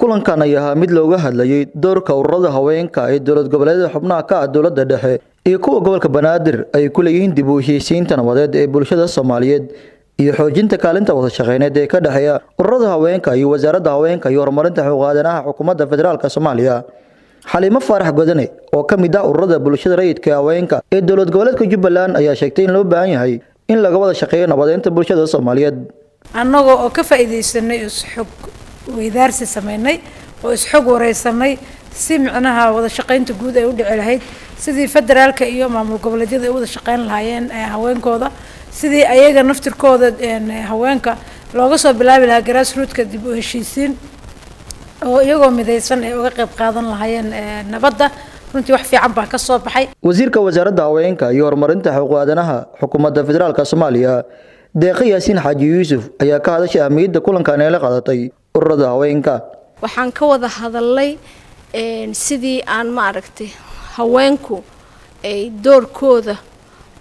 kulankan ayaa mid looga hadlayay doorka ururada haweenka ee dowlad goboleedyada xubnaha ka ah dowladda dhexe iyo kuwa gobolka Banaadir ay ku leeyihiin dib u heshiisiinta nabadeed ee bulshada Soomaaliyeed iyo xoojinta kaalinta wada shaqeyneed ee ka dhaxeeya ururada haweenka iyo wasaaradda haweenka iyo horumarinta xuquuqaadanaha xukuumadda federaalka Soomaaliya. Xaliimo Faarax Godane oo ka mid ah ururada bulshada rayidka haweenka ee dowlad goboleedka Jubbaland ayaa sheegtay in loo baahan yahay in laga wada shaqeeyo nabadeynta bulshada Soomaaliyeed. annagoo oo ka faa'iideysanay xog weydaarsi sameynay oo xog wareysanay si macnaha wada shaqeynta guud ay u dhici lahayd sidii federaalka iyo maamul goboleedyada ay wada shaqeyn lahaayeen haweenkooda sidii ayaga naftirkooda haweenka looga soo bilaabi lahaa grassroots-ka dib u heshiisiin oo iyagoo midaysan ay uga qayb qaadan lahaayeen nabadda runtii wax fiican baa ka soo baxay. Wasiirka wasaaradda haweenka iyo horumarinta xuquuqaadanaha xukuumadda federaalka Soomaaliya Deeqa Yaasiin Xaaji Yuusuf ayaa ka hadashay ahmiyadda kulankan ee la qaadatay ururada haweenka. Waxaan ka wada hadalnay sidii aan haweenku ay doorkooda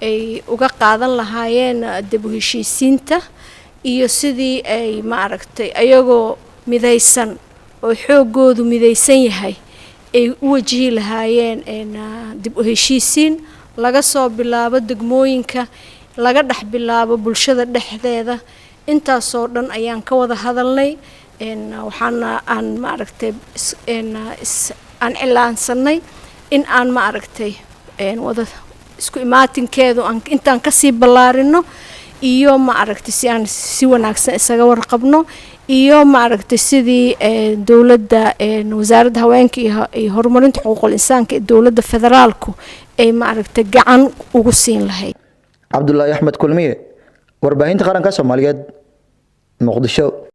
ay uga qaadan lahaayeen dib u heshiisiinta iyo sidii ay ayagoo midaysan oo xoogoodu midaysan yahay ay u wajihi lahaayeen dib u heshiisiin laga soo bilaabo degmooyinka laga dhex bilaabo bulshada dhexdeeda intaas oo dhan ayaan ka wada hadalnay waxaana aan aan cilaansanay in aan wada isku imaatinkeedu intaan ka sii ballaarino iyo si aan si wanaagsan isaga warqabno iyo sidii dawladda wasaaradda haweenka iyo horumarinta xuquuqul insaanka ee dawladda federaalku ay gacan ugu siin lahayd. Cabdullaahi Axmed Kulmiye warbaahinta qaranka Soomaaliyeed Muqdisho.